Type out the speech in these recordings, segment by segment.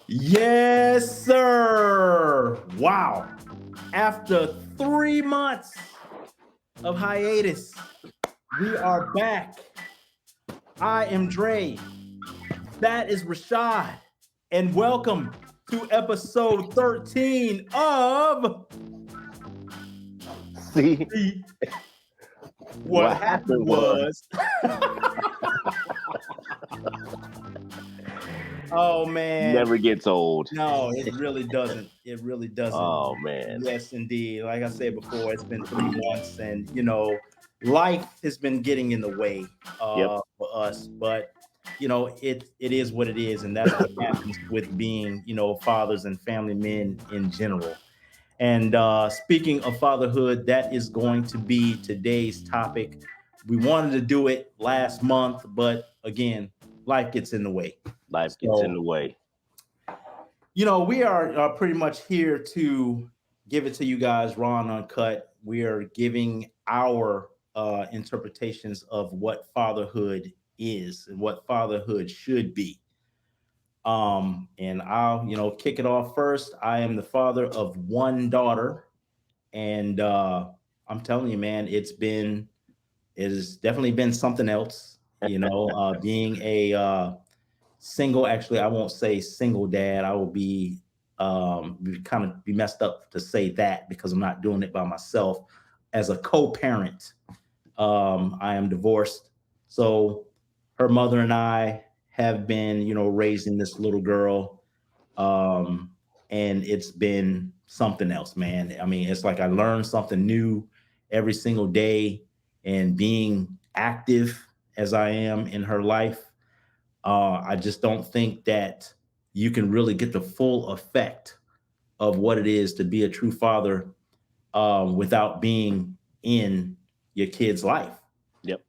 Yes, sir. Wow. After 3 months of hiatus, we are back. I am Dre. That is Rashad. And welcome to episode 13 of See, What Happened Was. Oh, man. never gets old. No, it really doesn't. It really doesn't. Oh man. Yes, indeed. Like I said before, it's been 3 months, and life has been getting in the way Yep. for us. But it is what it is, and that's what happens with being fathers and family men in general. And speaking of fatherhood, that is going to be today's topic. We wanted to do it last month, but again, life gets in the way. Life gets in the way. We are pretty much here to give it to you guys raw and uncut. We are giving our interpretations of what fatherhood is and what fatherhood should be. And I'll, kick it off first. I am the father of one daughter, and I'm telling you, man, it has definitely been something else. Being a single, actually, I won't say single dad. I will be kind of be messed up to say that because I'm not doing it by myself. As a co-parent, I am divorced, so her mother and I have been, raising this little girl, and it's been something else, man. I mean, it's like I learned something new every single day, and being active as I am in her life. I just don't think that you can really get the full effect of what it is to be a true father without being in your kid's life. Yep.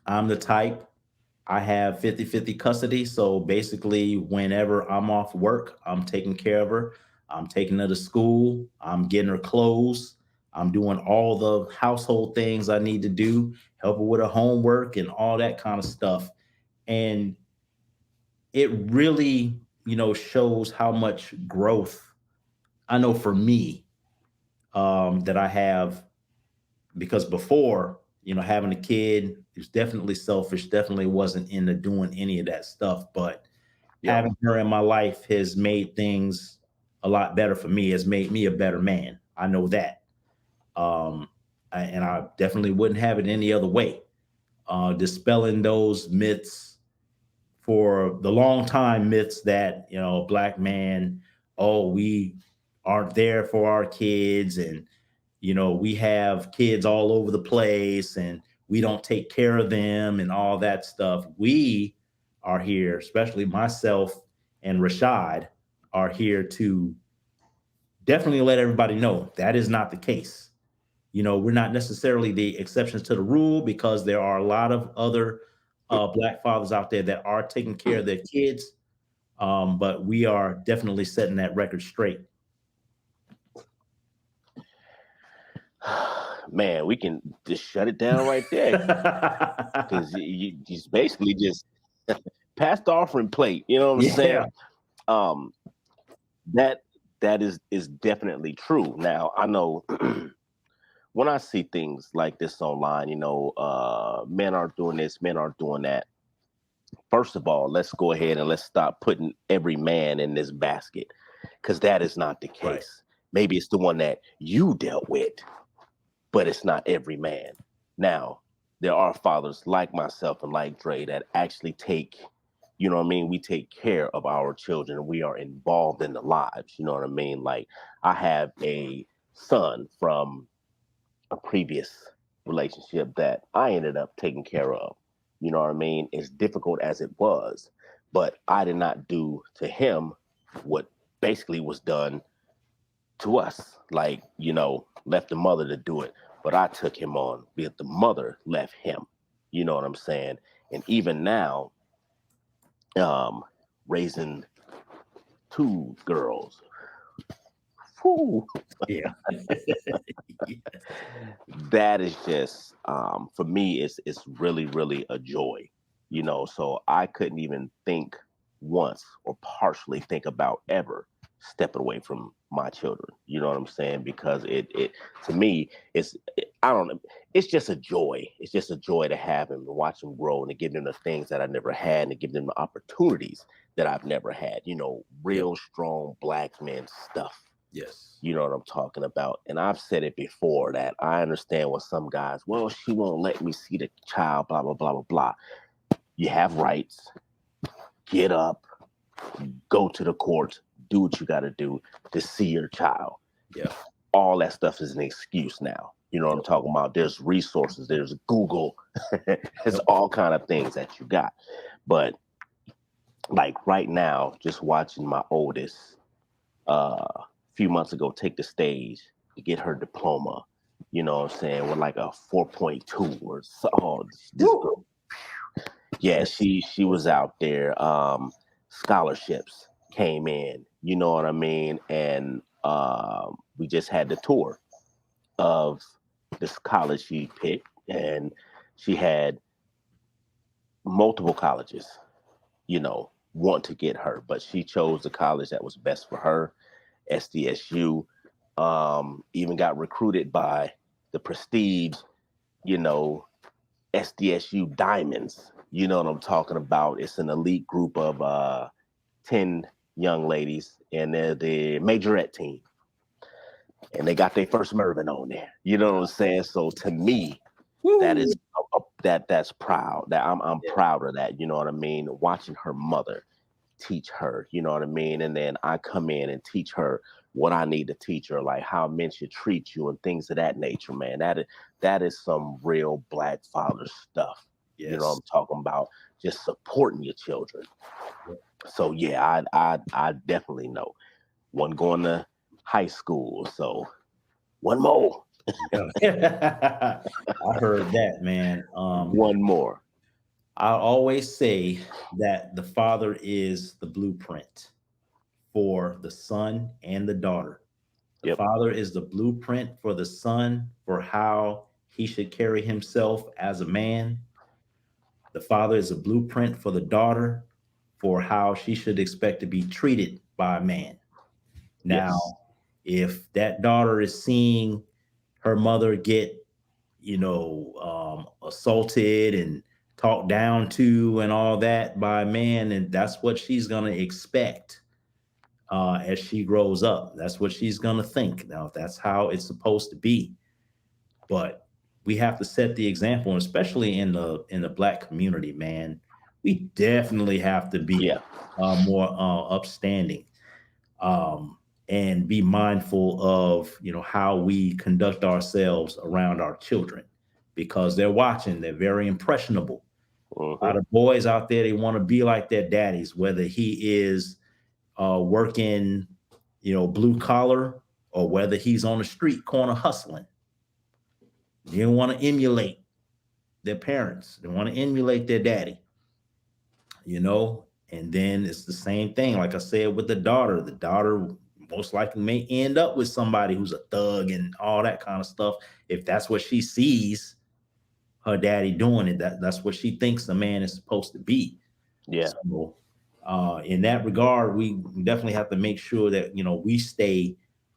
I'm the type, I have 50-50 custody. So basically, whenever I'm off work, I'm taking care of her. I'm taking her to school. I'm getting her clothes. I'm doing all the household things I need to do, help her with her homework and all that kind of stuff. And it really, shows how much growth I know for me that I have, because before, having a kid is definitely selfish, definitely wasn't into doing any of that stuff. But having her in my life has made things a lot better for me, has made me a better man. I know that. And I definitely wouldn't have it any other way. Dispelling those myths, for the long time myths that, black man, oh, we aren't there for our kids, and we have kids all over the place and we don't take care of them and all that stuff. We are here, especially myself and Rashad, are here to definitely let everybody know that is not the case. We're not necessarily the exceptions to the rule, because there are a lot of other black fathers out there that are taking care of their kids. But we are definitely setting that record straight. Man, we can just shut it down right there, because you just basically just passed the offering plate. You know what I'm saying? That is definitely true. Now I know when I see things like this online, men aren't doing this, men aren't doing that. First of all, let's go ahead and let's stop putting every man in this basket, because that is not the case. Right. Maybe it's the one that you dealt with, but it's not every man. Now, there are fathers like myself and like Dre that actually take, we take care of our children, and we are involved in the lives. You know what I mean? Like, I have a son from a previous relationship that I ended up taking care of. You know what I mean? As difficult as it was, but I did not do to him what basically was done to us. Like, left the mother to do it, but I took him on because the mother left him. You know what I'm saying? And even now, raising two girls, Whew, Yeah. that is just for me it's really really a joy, so I couldn't even think once or partially think about ever stepping away from my children, you know what I'm saying, because it to me I don't know, it's just a joy, it's just a joy to have them and watch them grow and to give them the things that I never had and to give them the opportunities that I've never had, Yep. real strong black men stuff. Yes. You know what I'm talking about? And I've said it before that I understand what some guys, well, she won't let me see the child, blah, blah, blah, blah, blah. You have rights. Get up, go to the courts, do what you got to do to see your child. Yeah. All that stuff is an excuse now. You know what I'm talking about? There's resources, there's Google, there's all kind of things that you got. But like right now, just watching my oldest, few months ago take the stage to get her diploma, you know what I'm saying, with like a 4.2 or so. Oh, this girl, yeah, she was out there. Scholarships came in, you know what I mean? And we just had the tour of this college she picked, and she had multiple colleges, want to get her, but she chose the college that was best for her. SDSU, even got recruited by the Prestige, you know, SDSU Diamonds. You know what I'm talking about? It's an elite group of 10 young ladies, and they're the majorette team. And they got their first Murvin on there. You know what I'm saying? So to me, that is that's proud. That I'm proud of that. You know what I mean? Watching her mother teach her, you know what I mean? And then I come in and teach her what I need to teach her, like how men should treat you and things of that nature, man. That is some real black father stuff. Yes. You know what I'm talking about? Just supporting your children. So yeah, I definitely know. One going to high school, so one more. I heard that, man. One more. I always say that the father is the blueprint for the son and the daughter. The Yep. father is the blueprint for the son for how he should carry himself as a man. The father is a blueprint for the daughter for how she should expect to be treated by a man. Now, Yes. if that daughter is seeing her mother get, assaulted and talked down to and all that by a man, and that's what she's going to expect as she grows up. That's what she's going to think. Now, that's how it's supposed to be. But we have to set the example, especially in the black community, man. We definitely have to be Yeah. more upstanding, and be mindful of how we conduct ourselves around our children, because they're watching. They're very impressionable. A lot of boys out there, they want to be like their daddies, whether he is working, blue collar, or whether he's on the street corner hustling. They don't want to emulate their parents. They want to emulate their daddy, and then it's the same thing. Like I said, with the daughter, most likely may end up with somebody who's a thug and all that kind of stuff. If that's what she sees her daddy doing, it, that's what she thinks the man is supposed to be. Yeah. So, in that regard, we definitely have to make sure that we stay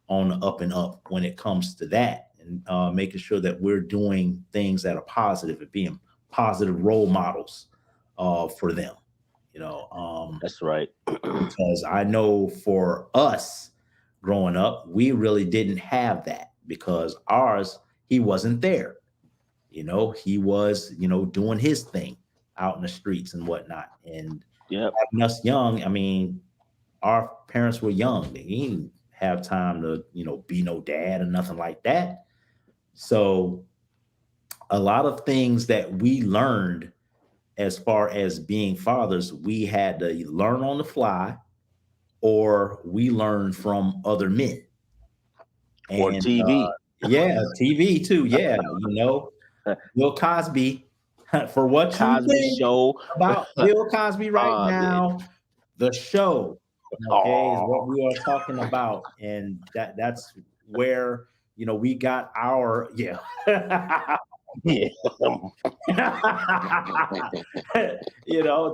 on the up and up when it comes to that, and making sure that we're doing things that are positive and being positive role models for them. That's right. Because I know for us growing up, we really didn't have that, because ours, he wasn't there. He was, doing his thing out in the streets and whatnot. And Yep. having us young, I mean, our parents were young. They didn't have time to, be no dad or nothing like that. So a lot of things that we learned as far as being fathers, we had to learn on the fly, or we learned from other men. Or And TV. yeah, TV too. Yeah, Bill Cosby. For what you Cosby think Show. about Bill Cosby right It, now, the show. Okay, is what Oh, we are talking about, and that's where we got our yeah.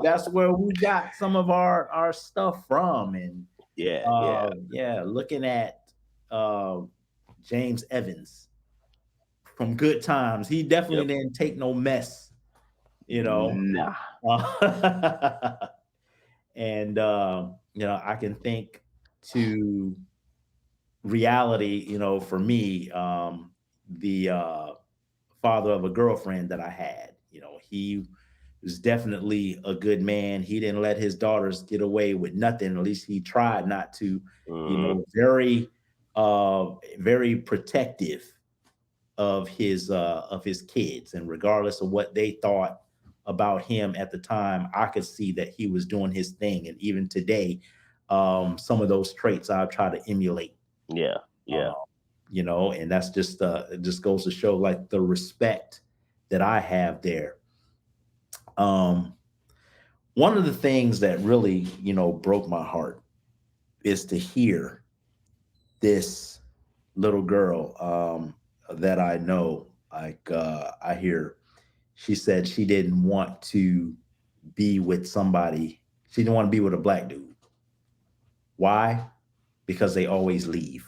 that's where we got some of our stuff from, and Yeah, yeah. looking at uh James Evans from Good Times, he definitely Yep. didn't take no mess, you know. Nah. uh, and I can think to reality, for me, the father of a girlfriend that I had, he was definitely a good man. He didn't let his daughters get away with nothing. At least he tried not to, Hmm. very protective of his kids. And regardless of what they thought about him at the time, I could see that he was doing his thing. And even today, some of those traits I try to emulate. Yeah, yeah. Uh, and that's just it just goes to show like the respect that I have there. Um, One of the things that really, broke my heart is to hear this little girl that I know. Like I hear, she said she didn't want to be with somebody. She didn't want to be with a black dude. Why? Because they always leave.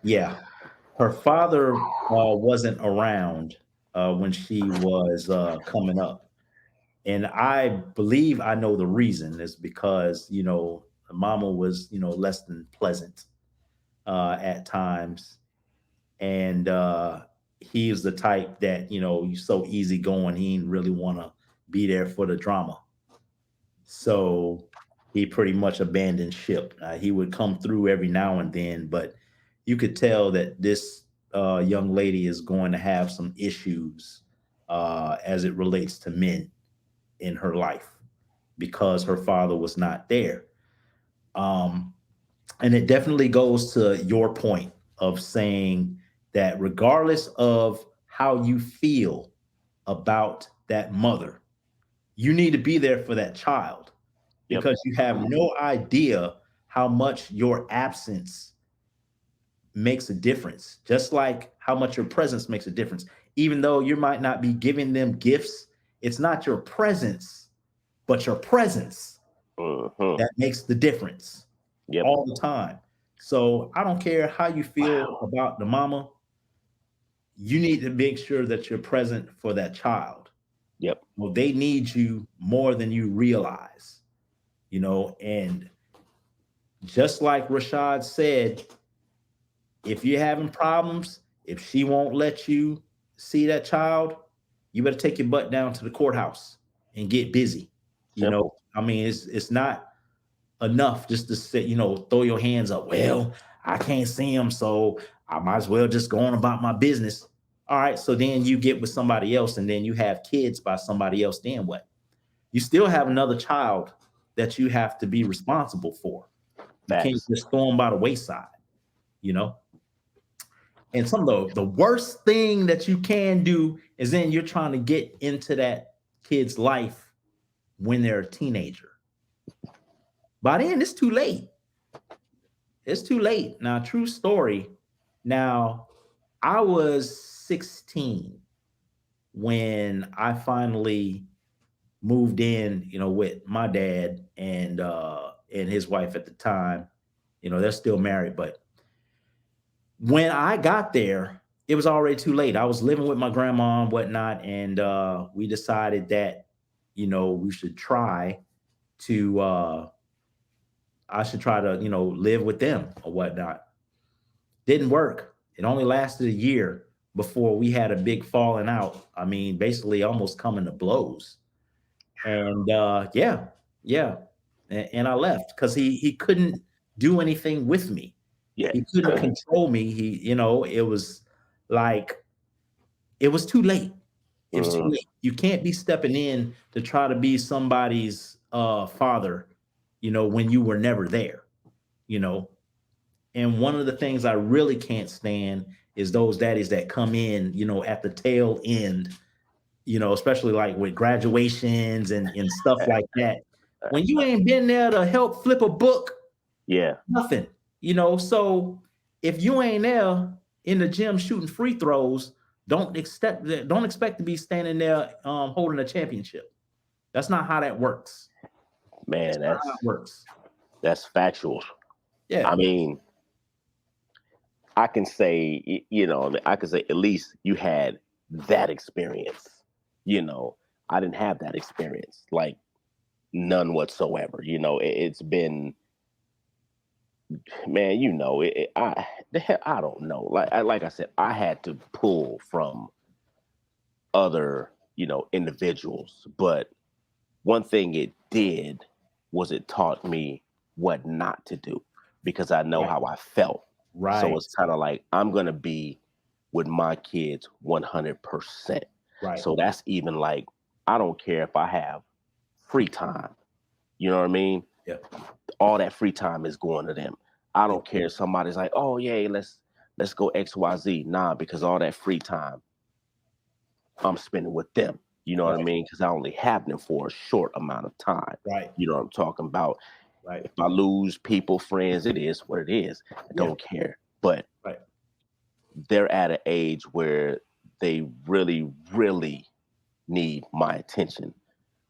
Yeah, her father wasn't around when she was coming up, and I believe I know the reason is because mama was less than pleasant at times, and he is the type that he's so easygoing. He didn't really want to be there for the drama, so he pretty much abandoned ship. He would come through every now and then, but you could tell that this young lady is going to have some issues as it relates to men in her life because her father was not there. Um, and it definitely goes to your point of saying that regardless of how you feel about that mother, you need to be there for that child Yep. because you have no idea how much your absence makes a difference, just like how much your presence makes a difference. Even though you might not be giving them gifts, it's not your presence, but your presence Hmm. that makes the difference Yep. all the time. So I don't care how you feel Wow. about the mama, you need to make sure that you're present for that child. Yep. Well, they need you more than you realize, and just like Rashad said, if you're having problems, if she won't let you see that child, you better take your butt down to the courthouse and get busy. Simple. I mean, it's not enough just to sit, throw your hands up. Well, I can't see him, so I might as well just go on about my business. All right, so then you get with somebody else, and then you have kids by somebody else. Then what? You still have another child that you have to be responsible for. You can't Facts. just throw them by the wayside, you know. And some of the worst thing that you can do is then you're trying to get into that kid's life when they're a teenager. By then, it's too late. It's too late. Now, true story. Now, I was 16 when I finally moved in, with my dad and his wife at the time. They're still married, but when I got there, it was already too late. I was living with my grandma and whatnot, and we decided that, we should try to I should try to, live with them or whatnot. Didn't work. It only lasted a year before we had a big falling out. I mean, basically almost coming to blows. And yeah. And I left because he couldn't do anything with me. Yeah. He couldn't control me. It was like it was too late. It was too Hmm. late. You can't be stepping in to try to be somebody's father, when you were never there, you know. And one of the things I really can't stand is those daddies that come in, at the tail end, especially like with graduations and stuff like that, When you ain't been there to help flip a book, Yeah. nothing. So if you ain't there in the gym shooting free throws, don't expect to be standing there holding a championship. That's not how that works. Man, That's not how it works. that's factual. Yeah. I mean, I can say, I can say at least you had that experience. I didn't have that experience, like none whatsoever. It's been, man, the hell, I don't know. Like I said, I had to pull from other, individuals. But one thing it did was it taught me what not to do because I know Right. how I felt. So Right. it's kind of like I'm gonna be with my kids 100%. Right. So that's even like I don't care if I have free time. You know what I mean? Yeah. All that free time is going to them. I Yeah. don't care if somebody's like, oh yeah, let's go XYZ. Nah, because all that free time I'm spending with them. You know what I Right. mean? Because I only have them for a short amount of time. Right. You know what I'm talking about? Right. If I lose people, friends, it is what it is. I Yeah. don't care. But Right. they're at an age where they really, really need my attention,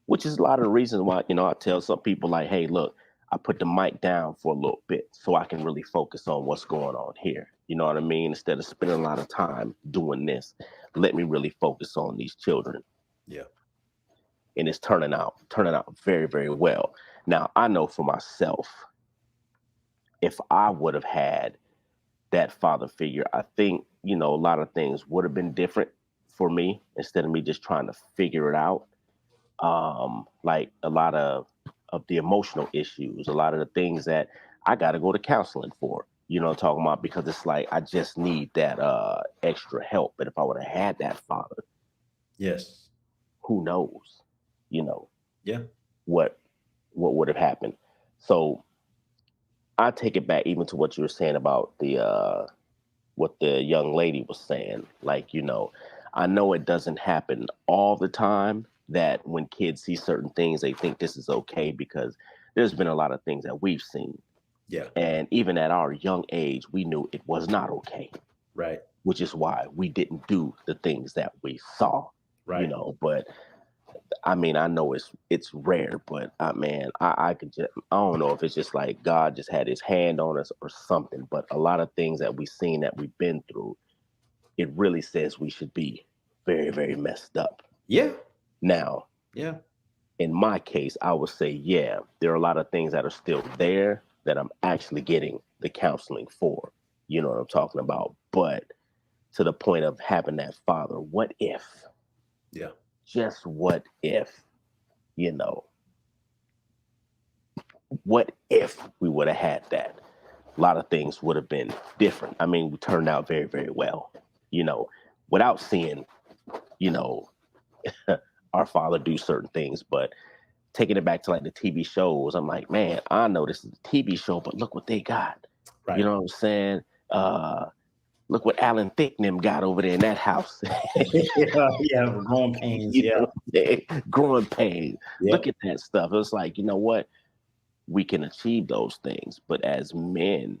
which is a lot of the reasons why, I tell some people like, hey, look, I put the mic down for a little bit so I can really focus on what's going on here. You know what I mean? Instead of spending a lot of time doing this, let me really focus on these children. Yeah. And it's turning out very, very well. Now, I know for myself, if I would have had that father figure, I think, a lot of things would have been different for me instead of me just trying to figure it out. Like a lot of the emotional issues, a lot of the things that I got to go to counseling for. You know what I'm talking about? Because it's like I just need that extra help. But if I would have had that father, Yes. who knows? You know Yeah. what what would have happened. So I take it back even to what you were saying about the what the young lady was saying. Like, I know it doesn't happen all the time that when kids see certain things, they think this is okay because there's been a lot of things that we've seen. Yeah. And even at our young age, we knew it was not okay, Right. which is why we didn't do the things that we saw, Right. But I mean, I know it's rare, but man, I could just I don't know if it's just like God just had his hand on us or something. But a lot of things that we've seen that we've been through, it really says we should be very, very messed up. Yeah. Now, Yeah. in my case, I would say, yeah, there are a lot of things that are still there that I'm actually getting the counseling for. You know what I'm talking about? But to the point of having that father, what if? Yeah. Just what if? You know, what if we would have had that? A lot of things would have been different. I mean, we turned out very, very well, you know, without seeing, you know, our father do certain things. But taking it back to like the TV shows, I'm like, man, I know this is a TV show, but look what they got. You Right. know what I'm saying? Look what Alan Thickenham got over there in that house. Yeah. Yeah. Growing pains. You Yeah. know what I'm saying? Growing pain. Look Yep. at that stuff. It's like, you know what? We can achieve those things, but as men,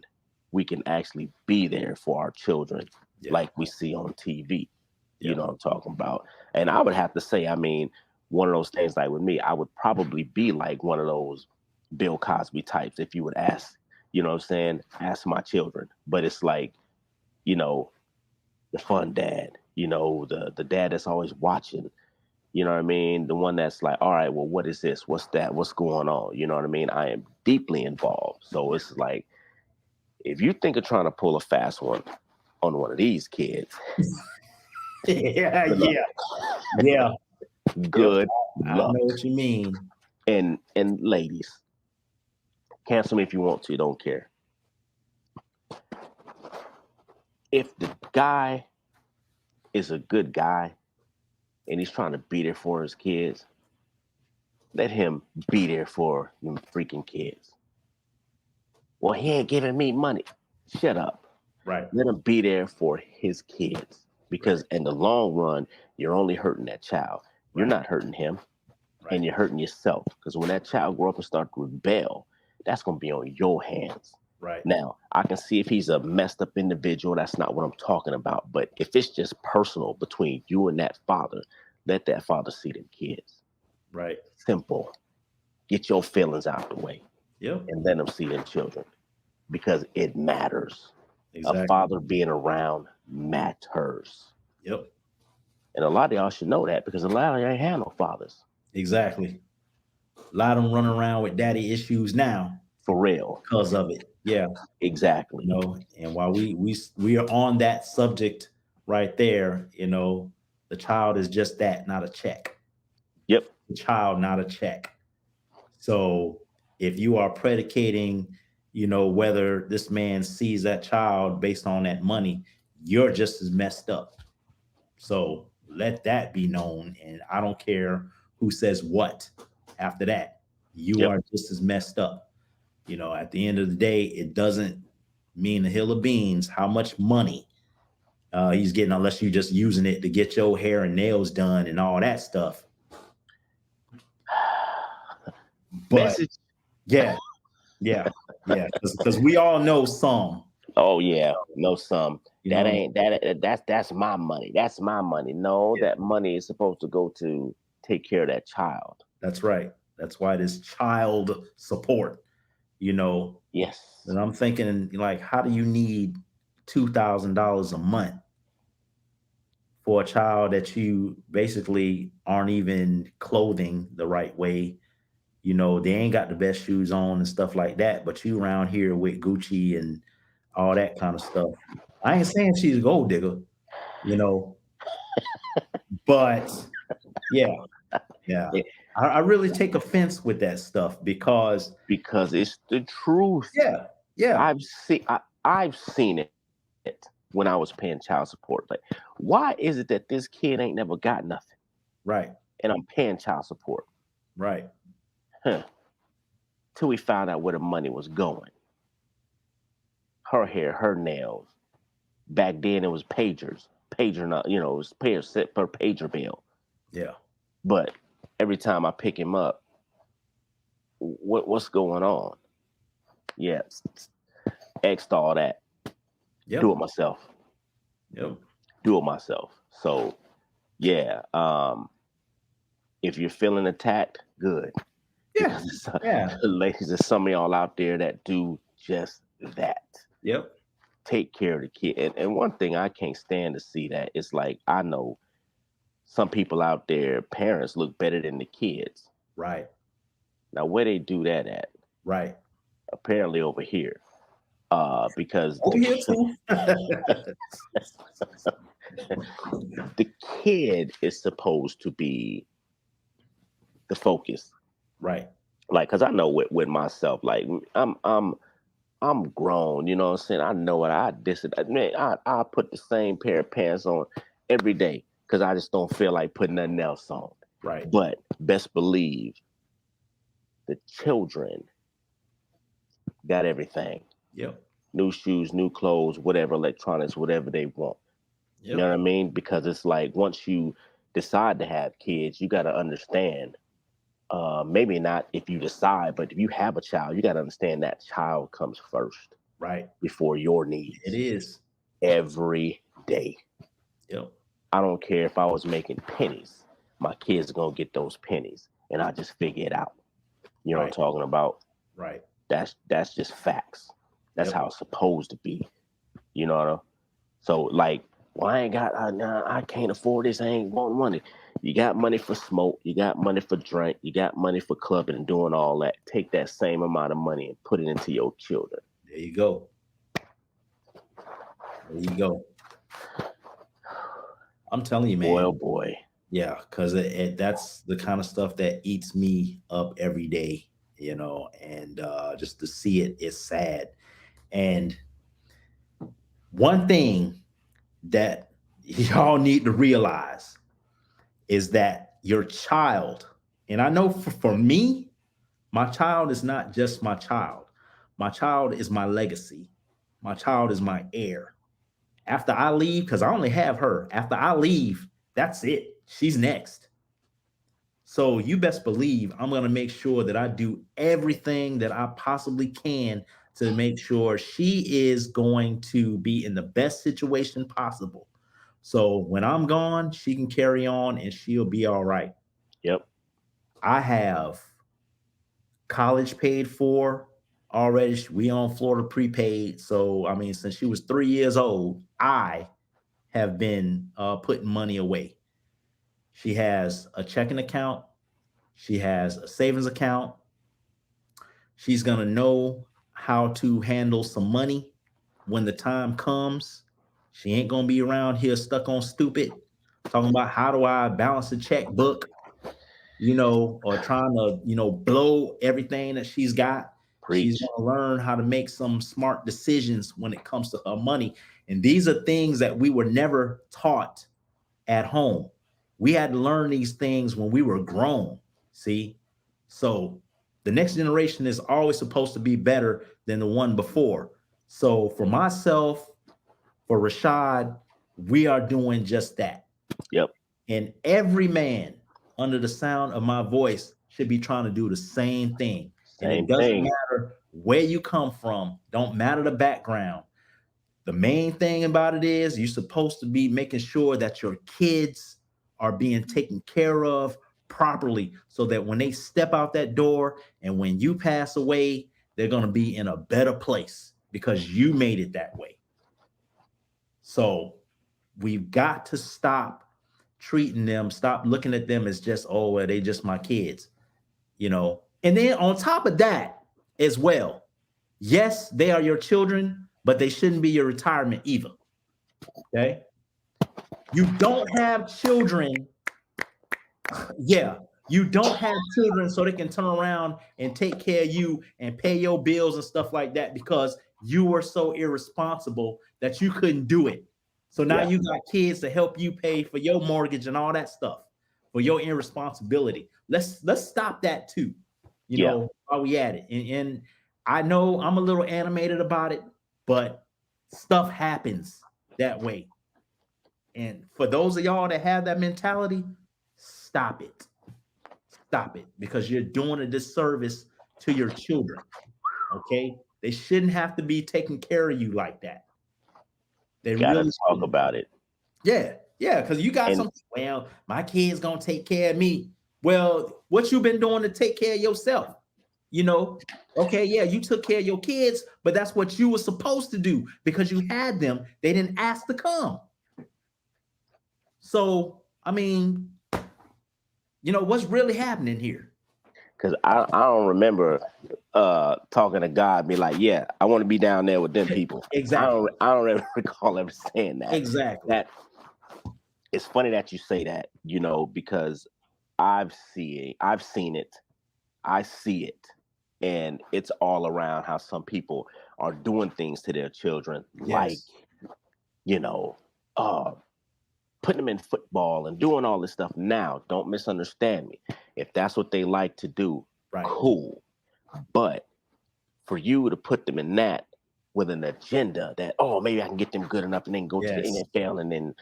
we can actually be there for our children Yeah. like we see on TV. You Yeah. know what I'm talking about? And I would have to say, I mean, one of those things like with me, I would probably be like one of those Bill Cosby types if you would ask, you know what I'm saying? Ask my children. But it's like, you know, the fun dad, the dad that's always watching, you know what I mean? The one that's like, all right, well, what is this? What's that? What's going on? You know what I mean? I am deeply involved. So it's like, if you think of trying to pull a fast one on one of these kids, Yeah. good luck. Yeah. Yeah. Yep. Good I know luck. what you mean. And ladies, cancel me if you want to, don't care. If the guy is a good guy and he's trying to be there for his kids, let him be there for them freaking kids. Well, he ain't giving me money. Shut up. Right. Let him be there for his kids Right. because in the long run, you're only hurting that child. You're Right. not hurting him. and Right. you're hurting yourself. Because when that child grow up and start to rebel, that's going to be on your hands. Right. Now, I can see if he's a messed up individual, that's not what I'm talking about. But if it's just personal between you and that father, let that father see them kids. Right. Simple. Get your feelings out the way Yep. and let them see them children because it matters. A Exactly. father being around matters. Yep. And a lot of y'all should know that because a lot of y'all ain't have no fathers. Exactly. A lot of them running around with daddy issues now For real. because of it. Yeah. Exactly. And while we are on that subject right there, the child is just that, not a check. Yep. The child, not a check. So if you are predicating, whether this man sees that child based on that money, you're just as messed up. So let that be known. And I don't care who says what after that. You Yep. are just as messed up. At the end of the day, it doesn't mean a hill of beans how much money he's getting, unless you're just using it to get your hair and nails done and all that stuff. But Message. yeah, yeah, yeah, because we all know some. Oh yeah, no some. You That know, ain't that's my money. That's my money. No, yeah, that money is supposed to go to take care of that child. that's right. That's why this child support. You know, Yes. and I'm thinking like, how do you need $2,000 a month for a child that you basically aren't even clothing the right way? They ain't got the best shoes on and stuff like that, but you around here with Gucci and all that kind of stuff. I ain't saying she's a gold digger, you know, but yeah, yeah. Yeah, I really take offense with that stuff because because it's the truth. yeah, yeah, I've seen it when I was paying child support. Like, why is it that this kid ain't never got nothing right, and I'm paying child support? right. Huh. Till we found out where the money was going. Her hair, her nails. Back then it was pagers. Pager, not it was pay set per pager bill. Yeah. But every time I pick him up, what's going on? Yeah, X all that. Do Yep. it myself. Yep. Do it myself. So yeah, if you're feeling attacked, good. Yeah. Because Yeah. ladies, there's some of y'all out there that do just that. Yep. Take care of the kid. And one thing I can't stand to see that it's like I know some people out there, parents look better than the kids. Right. Now where they do that at? Right. Apparently over here. Because Over here too. the kid is supposed to be the focus. Right. Like, cause I know with myself, like I'm grown, you know what I'm saying? I know what I this man, I put the same pair of pants on every day because I just don't feel like putting nothing else on. Right. But best believe the children got everything. Yep. New shoes, new clothes, whatever, electronics, whatever they want. You know Yep. what I mean? Because it's like once you decide to have kids, you gotta understand. Maybe not if you decide, but if you have a child, you gotta understand that child comes first Right. before your It needs is. every day. Yep. I don't care if I was making pennies. My kids are gonna get those pennies, and I just figure it out. You know what I'm Right. talking about? Right. That's just facts. That's Yep. how it's supposed to be. You know what I mean? So like, well, I ain't got, nah, I can't afford this. I ain't want money. You got money for smoke. You got money for drink. You got money for clubbing and doing all that. Take that same amount of money and put it into your children. There you go. There you go. I'm telling you, Boy, man. oh boy. Yeah, because that's the kind of stuff that eats me up every day, and just to see it is sad. And one thing that y'all need to realize is that your child, and I know for me, my child is not just my child. My child is my legacy. My child is my heir. After I leave, because I only have her, after I leave, that's it. She's next. So you best believe I'm going to make sure that I do everything that I possibly can to make sure she is going to be in the best situation possible. So when I'm gone, she can carry on and she'll be all right. Yep. I have college paid for already. We on Florida prepaid. So I mean, since she was 3 years old, I have been putting money away. She has a checking account. She has a savings account. She's gonna know how to handle some money when the time comes. She ain't gonna be around here stuck on stupid, talking about how do I balance a checkbook, or trying to, blow everything that she's got. She's Preach. gonna learn how to make some smart decisions when it comes to her money. And these are things that we were never taught at home. We had to learn these things when we were grown. See? So the next generation is always supposed to be better than the one before. So for myself, for Rashad, we are doing just that. Yep. And every man under the sound of my voice should be trying to do the same thing. And it Same doesn't thing. matter where you come from, don't matter the background. The main thing about it is you're supposed to be making sure that your kids are being taken care of properly so that when they step out that door and when you pass away, they're going to be in a better place because you made it that way. So we've got to stop treating them, stop looking at them as just, oh, well, they just my kids. And then on top of that as well, yes, they are your children, but they shouldn't be your retirement either. Okay. You don't have children. Yeah. You don't have children so they can turn around and take care of you and pay your bills and stuff like that because you were so irresponsible that you couldn't do it. So now Yeah. you got kids to help you pay for your mortgage and all that stuff for your irresponsibility. Let's stop that too. Yeah. While we at it. And I know I'm a little animated about it, but stuff happens that way. And for those of y'all that have that mentality, stop it. Stop it because you're doing a disservice to your children. Okay. They shouldn't have to be taking care of you like that. They Gotta really talk shouldn't. about it. Yeah. Yeah. Because you got And some, well, my kid's going to take care of me. Well, what you been doing to take care of yourself? You know, okay, yeah, you took care of your kids, but that's what you were supposed to do because you had them. They didn't ask to come. So, I mean, what's really happening here? because I don't remember talking to God, be like, yeah, I want to be down there with them people. Exactly. I don't ever recall ever saying that. Exactly. That it's funny that you say that, because I've seen it, I see it, and it's all around how some people are doing things to their children, like, Yes. you know, uh putting them in football and doing all this stuff. Now, don't misunderstand me. If that's what they like to do, Right. cool. But for you to put them in that with an agenda that, oh, maybe I can get them good enough and then go to the Yes. NFL and then,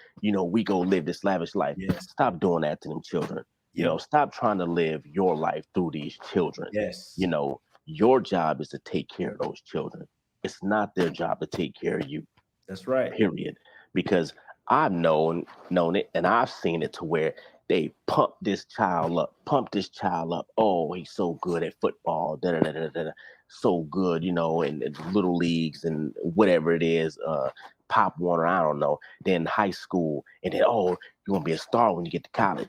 we go live this lavish life. Yes. Stop doing that to them children. Yep. Stop trying to live your life through these children. Yes. Your job is to take care of those children. It's not their job to take care of you. That's right. Period. Because I've known it and I've seen it to where they pump this child up. Oh, he's so good at football, so good, in little leagues and whatever it is, Pop Warner, I don't know. Then high school, and then you're gonna be a star when you get to college.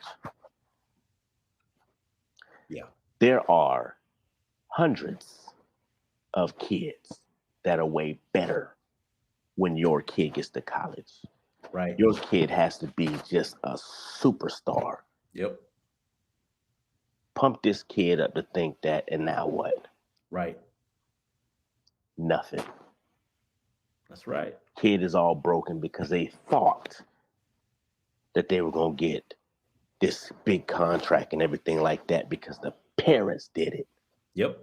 Yeah. There are hundreds of kids that are way better when your kid gets to college. Right. Your kid has to be just a superstar. Yep. Pump this kid up to think that, and now what? Right. Nothing. That's right. Kid is all broken because they thought that they were going to get this big contract and everything like that because the parents did it. Yep.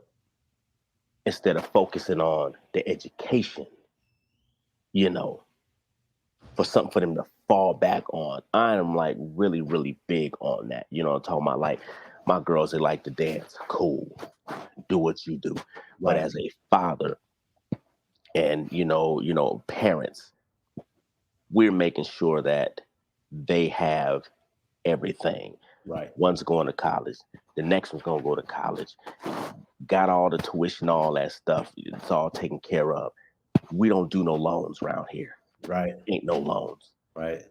Instead of focusing on the education, for something for them to fall back on. I am like really, really big on that. I'm talking about like My girls, they like to dance. Cool. Do what you do. But Right. as a father and, parents, we're making sure that they have everything. Right. One's going to college. The next one's going to go to college. Got all the tuition, all that stuff. It's all taken care of. We don't do no loans around here. Right. Ain't no loans. Right.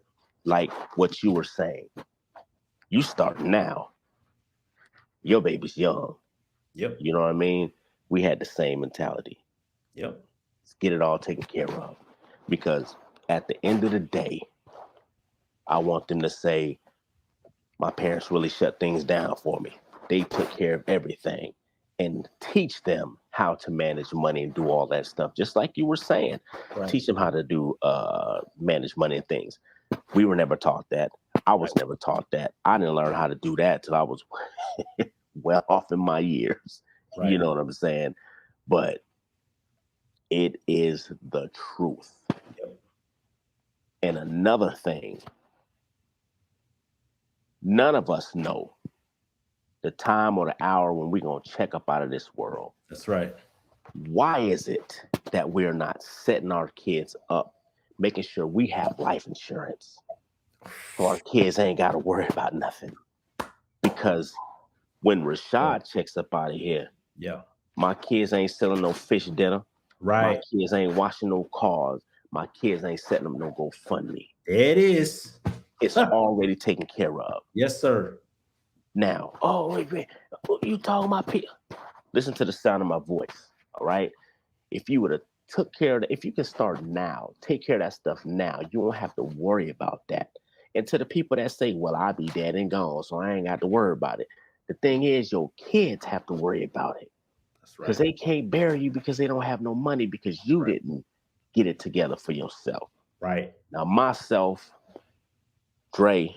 Like what you were saying. You start now. Your baby's young. Yep. You know what I mean? We had the same mentality. Yep. Let's get it all taken care of. Because at the end of the day, I want them to say, my parents really shut things down for me. They took care of everything, and teach them how to manage money and do all that stuff. Just like you were saying, Right. teach them how to do manage money and things. We were never taught that. I was never taught that. I didn't learn how to do that till I was well off in my years. Right. You know what I'm saying? But it is the truth. Yep. And another thing, none of us know the time or the hour when we're going to check up out of this world. That's right. Why is it that we're not setting our kids up, making sure we have life insurance so our kids ain't got to worry about nothing? Because when Rashad checks up out of here, Yeah. my kids ain't selling no fish dinner. My Right. kids ain't washing no cars. My kids ain't setting up no GoFundMe. It is. It's already taken care of. Yes, sir. Now, wait, you talking about people? Listen to the sound of my voice, all right? If you would have took care of it, if you can start now, take care of that stuff now, you won't have to worry about that. And to the people that say, well, I'll be dead and gone, so I ain't got to worry about it. The thing is, your kids have to worry about it. That's Because right. they can't bury you because they don't have no money because you didn't get it together for yourself. Right. Now, myself, Dre,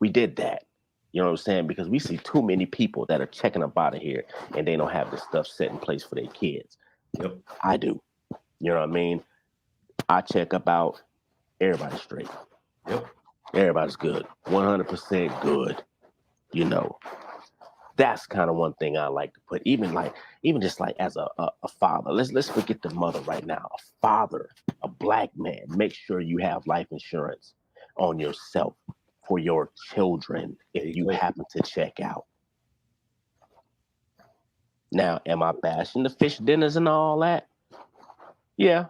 we did that. You know what I'm saying? Because we see too many people that are checking up out of here and they don't have the stuff set in place for their kids. Yep. I do. You know what I mean? I check up out, everybody's straight. Yep. Everybody's good. 100% good. You know, that's kind of one thing I like to put, even just like as a father. Let's forget the mother right now. A father, a black man, make sure you have life insurance on yourself for your children if you happen to check out. Now, am I bashing the fish dinners and all that? Yeah.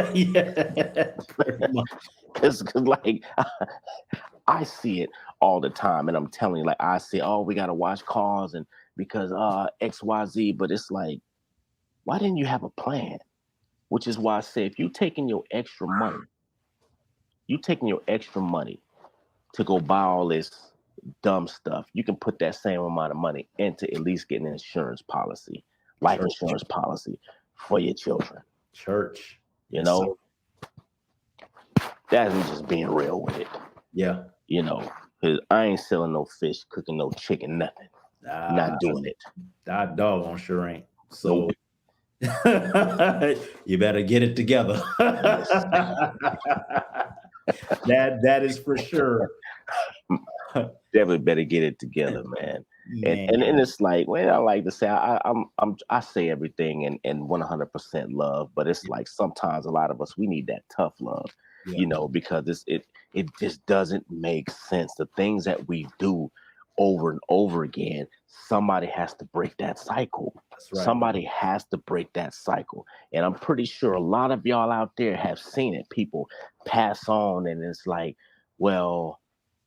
Yeah. Because like I see it all the time, and I'm telling you, like I see, we gotta wash cars and because XYZ, but it's like, why didn't you have a plan? Which is why I say if you taking your extra money to go buy all this dumb stuff, you can put that same amount of money into at least getting an insurance policy, life insurance policy for your children. Church. You know, that's me just being real with it. Yeah. You know, because I ain't selling no fish, cooking no chicken, nothing. Not doing it. That dog on sure ain't. So Nope. you better get it together. Yes. that is for sure. Definitely better get it together, man. And it's like, well, I like to say I say everything in 100% love, but it's like sometimes a lot of us we need that tough love, you know, because it just doesn't make sense. The things that we do over and over again, somebody has to break that cycle. That's right. Somebody has to break that cycle. And I'm pretty sure a lot of y'all out there have seen it. People pass on and it's like, well,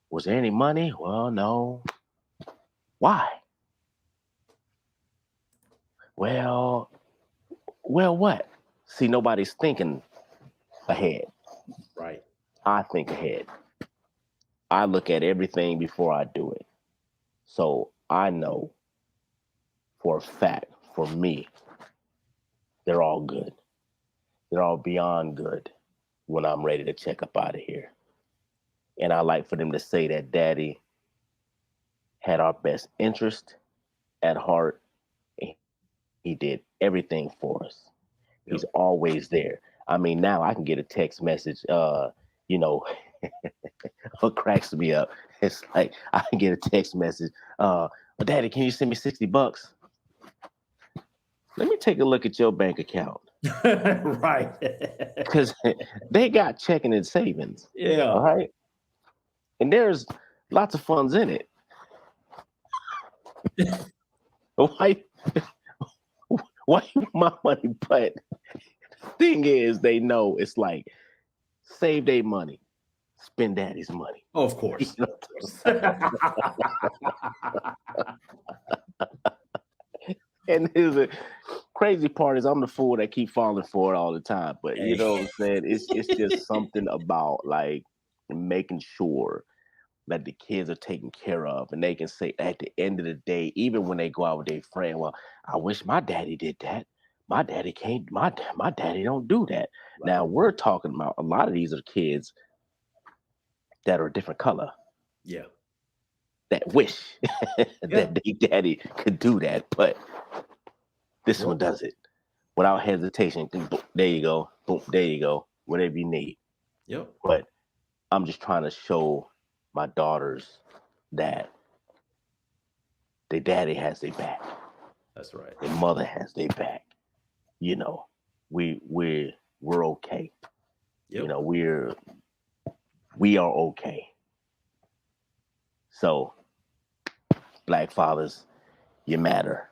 was there any money? Well, no. Why? Well, what? See, nobody's thinking ahead. Right. I think ahead. I look at everything before I do it. So I know for a fact, for me, they're all good. They're all beyond good when I'm ready to check up out of here. And I like for them to say that daddy had our best interest at heart. And he did everything for us. He's always there. I mean, now I can get a text message, you know, what cracks me up. It's like I can get a text message. Daddy, can you send me $60? Let me take a look at your bank account. Right. Because they got checking and savings. All Yeah. right. And there's lots of funds in it. Why why you want my money? But thing is, they know it's like save their money, spend daddy's money. Oh, of You course. know what I'm saying? And the crazy part is I'm the fool that keep falling for it all the time. But you Hey. know what I'm saying? It's just something about like making sure that the kids are taken care of, and they can say at the end of the day, even when they go out with their friend, well, I wish my daddy did that. My daddy can't. My daddy don't do that. Right. Now we're talking about a lot of these are kids that are a different color Yeah. that wish Yeah. that their daddy could do that, but this Yep. one does it without hesitation. Boom, there you go. Boom, there you go. Whatever you need. Yep. But I'm just trying to show my daughters that their daddy has their back. That's right. Their mother has their back. You know, we're okay. Yep. You know, we are okay. So, black fathers, you matter.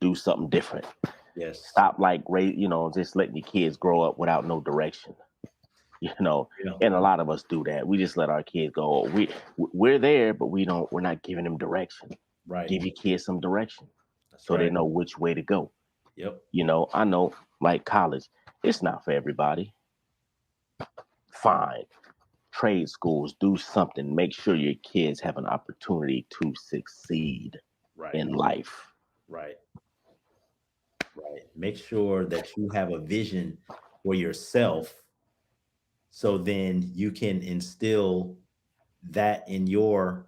Do something different. Yes. Stop like just letting your kids grow up without no direction. You know, Yeah. and a lot of us do that. We just let our kids go. We're there, but we're not giving them direction. Right. Give your kids some direction That's so they right. know which way to go. Yep. You know, I know like college, it's not for everybody. Fine. Trade schools, do something. Make sure your kids have an opportunity to succeed Right. in life. Right. Right. Make sure that you have a vision for yourself, so then you can instill that in your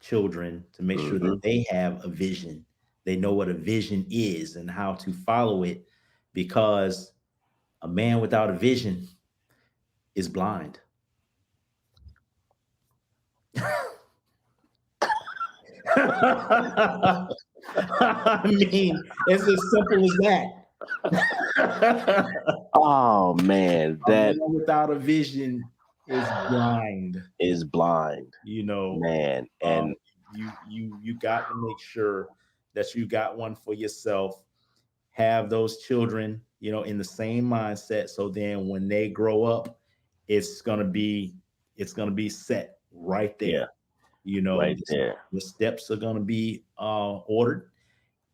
children to make sure Hmm. that they have a vision. They know what a vision is and how to follow it, because a man without a vision is blind. I mean, it's as simple as that. Oh man, A that man without a vision is blind. is blind, You know, man. um, And you got to make sure that you got one for yourself. Have those children, in the same mindset. So then when they grow up, it's gonna be set right yeah, there. You know, right there. the steps are gonna be ordered,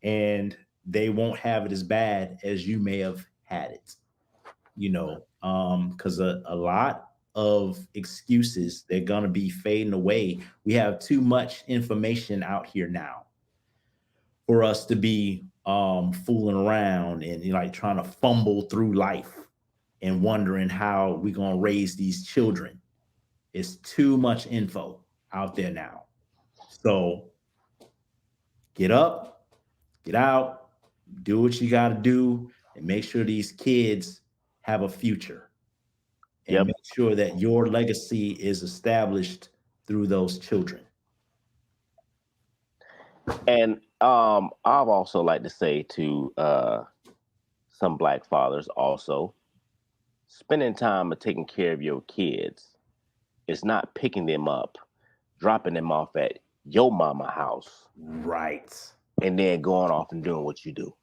and they won't have it as bad as you may have had it. Because a lot of excuses, they're gonna be fading away. We have too much information out here now for us to be fooling around and like trying to fumble through life and wondering how we're gonna raise these children. It's too much info out there now. So get up, get out, do what you got to do, and make sure these kids have a future, and Yep. make sure that your legacy is established through those children. And I've also like to say to some black fathers also, spending time and taking care of your kids is not picking them up, dropping them off at your mama house, Right. and then going off and doing what you do.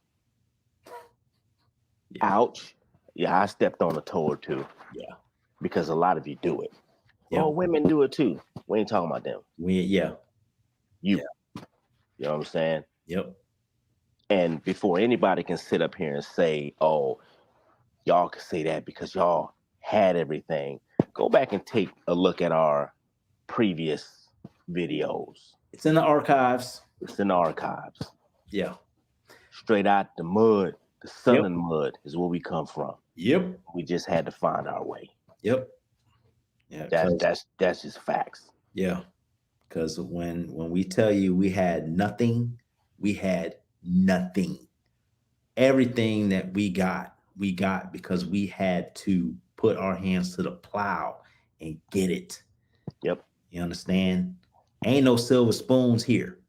Yeah. Ouch. Yeah, I stepped on a toe or two Yeah. because a lot of you do it. Yep. Oh, women do it too. We ain't talking about them. Yeah. You. Yeah. You know what I'm saying? Yep. And before anybody can sit up here and say, oh, y'all can say that because y'all had everything, go back and take a look at our previous videos. It's in the archives. It's in the archives. Yeah. Straight out the mud, the sun Yep. and mud is where we come from. Yep. We just had to find our way. Yep. Yeah. That's just facts. Yeah. Because when we tell you we had nothing, we had nothing. Everything that we got because we had to put our hands to the plow and get it. Yep. You understand? Ain't no silver spoons here.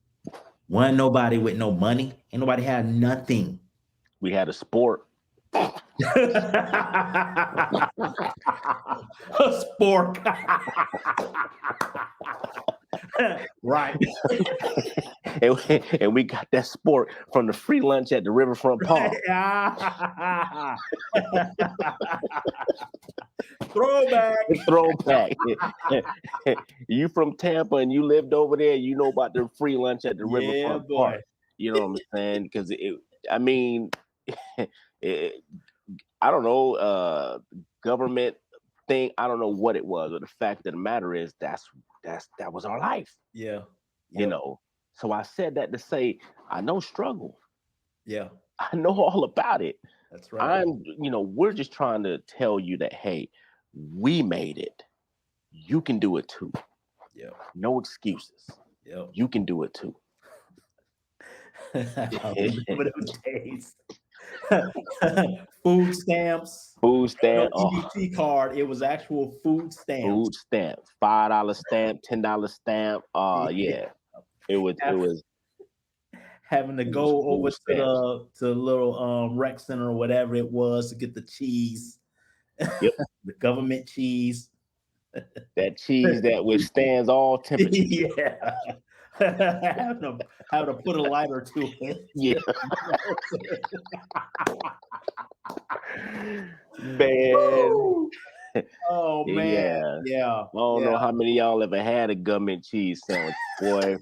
Wasn't nobody with no money. Ain't nobody had nothing. We had a sport. A spork. Right. And we got that sport from the free lunch at the Riverfront Park. Throwback. Throwback. You from Tampa and you lived over there, you know about the free lunch at the Riverfront Park. You know what I'm saying? Because I mean, it, I don't know, government thing. I don't know what it was, but the fact of the matter is that was our life. Yeah. You know. So I said that to say I know struggle. Yeah. I know all about it. That's right. We're just trying to tell you that, hey, we made it. You can do it too. Yeah. No excuses. Yeah. You can do it too. I remember those days. Food stamps. Food stamp. No EBT card. It was actual food stamps. Food stamp. $5 stamp, $10 stamp. Yeah. It was having to go over to the little rec center or whatever it was to get the cheese. Yep. The government cheese. That cheese that withstands all temperatures. Yeah. having to put a lighter to it. Yeah. Man. Oh man. Yeah. I don't know how many of y'all ever had a government cheese sandwich, boy.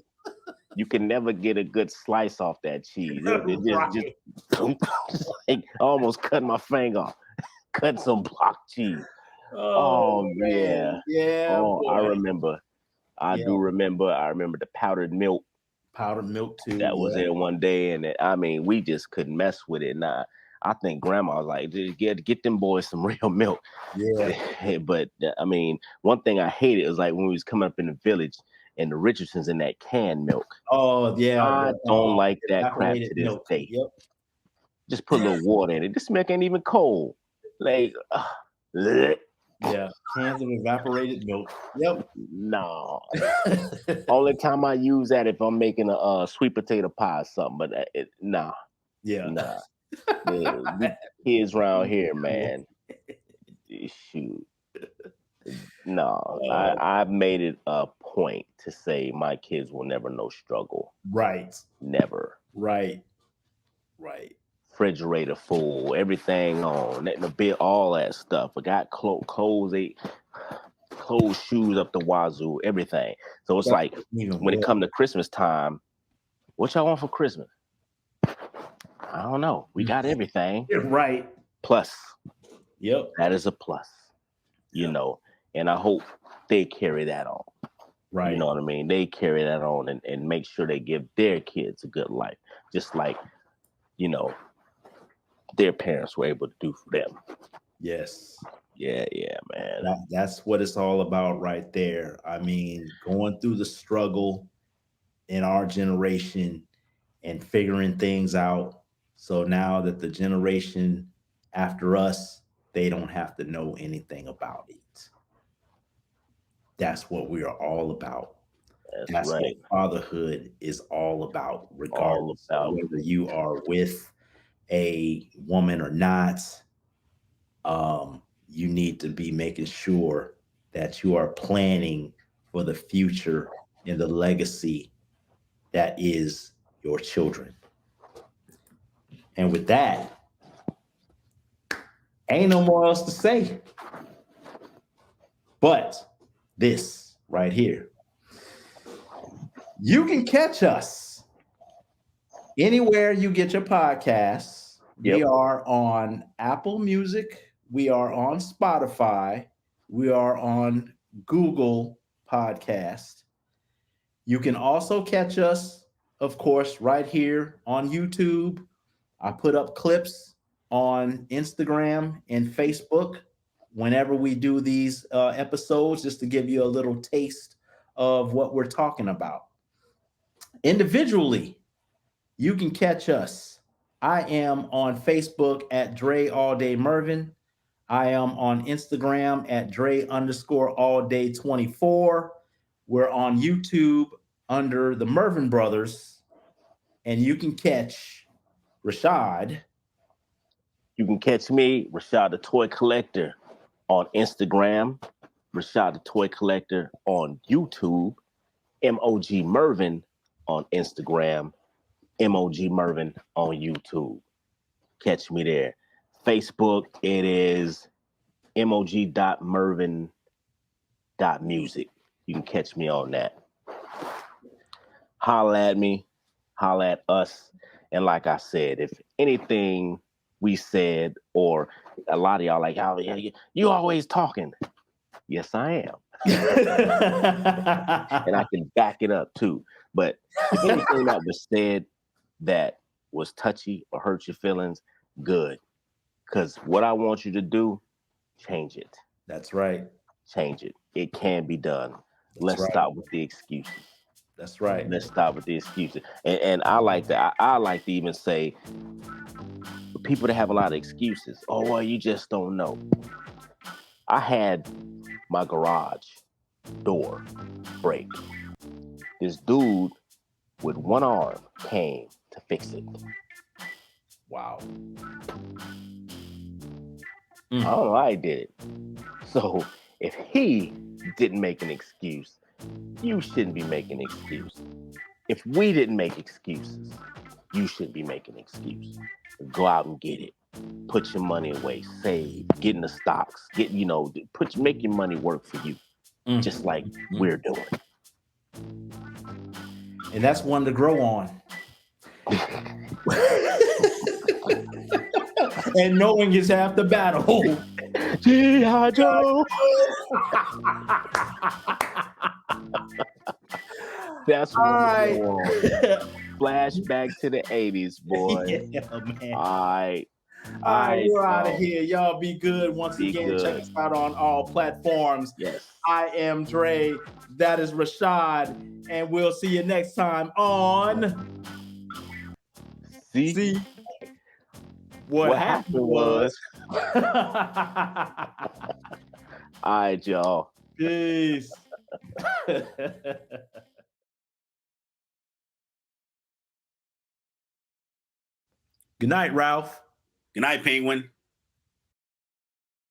You can never get a good slice off that cheese. It just like almost cut my finger off. Cut some block cheese. Oh man. Yeah. Oh, boy. I remember. I do remember. I remember the powdered milk. Powdered milk too. That was there one day, and we just couldn't mess with it. Nah, I think Grandma was like, "Get them boys some real milk." Yeah. But I mean, one thing I hated was like when we was coming up in the village and the Richardsons in that canned milk. Oh yeah. I don't like that crap to this milk. day. Yep. Just put a little water in it. This milk ain't even cold. Like, yeah, cans of evaporated milk. Yep. No. Only time I use that if I'm making a sweet potato pie or something. But nah. Yeah. Nah. The kids around here, man. Shoot. No, I've made it a point to say my kids will never know struggle. Right. Never. Right. Refrigerator full, everything on, the bit, all that stuff. I got clothes, shoes up the wazoo, everything. So it's like when it come to Christmas time, what y'all want for Christmas? I don't know. We got everything. Right. Plus. Yep. That is a plus. You know, and I hope they carry that on. Right. You know what I mean? They carry that on and make sure they give their kids a good life. Just like, their parents were able to do for them. Yes. Yeah, man. That's what it's all about right there. I mean, going through the struggle in our generation and figuring things out. So now that the generation after us, they don't have to know anything about it. That's what we are all about. That's right. What fatherhood is all about, regardless of whether you are with a woman or not. You need to be making sure that you are planning for the future and the legacy that is your children. And with that, ain't no more else to say. But this right here. You can catch us anywhere you get your podcasts. Yep. We are on Apple Music. We are on Spotify. We are on Google Podcast. You can also catch us, of course, right here on YouTube. I put up clips on Instagram and Facebook whenever we do these episodes, just to give you a little taste of what we're talking about. Individually, you can catch us. I am on Facebook at Dre All Day Murvin. I am on Instagram at Dre _all day 24. We're on YouTube under the Murvin Brothers, and you can catch Rashad. You can catch me, Rashad the Toy Collector, on Instagram, Rashad the Toy Collector on YouTube, Mog Murvin on Instagram, Mog Murvin on YouTube. Catch me there. Facebook, it is mog.murvin.music. You can catch me on that. Holla at me, holla at us. And like I said, if anything we said, or a lot of y'all like, oh, yeah, you always talking. Yes, I am. And I can back it up too. But anything that was said that was touchy or hurt your feelings, good. Because what I want you to do, change it. That's right. Change it. It can be done. Let's stop with the excuses. That's right. Let's stop with the excuses. And I like that. I like to even say, people that have a lot of excuses, oh, well, you just don't know. I had my garage door break. This dude with one arm came to fix it. Wow. I don't know how he did it. So if he didn't make an excuse, you shouldn't be making an excuse. If we didn't make excuses, you shouldn't be making an excuse. Go out and get it. Put your money away. Save. Get in the stocks. Make your money work for you. Just like we're doing. And that's one to grow on. And knowing is half the battle. G.I. Joe. That's all right. Flashback to the 80s, boy. Yeah, man. All right, we're out of here. Y'all be good. Once again, check us out on all platforms. Yes. I am Dre. That is Rashad. And we'll see you next time on See What happened was. All right, y'all. Peace. Good night, Ralph. Good night, Penguin.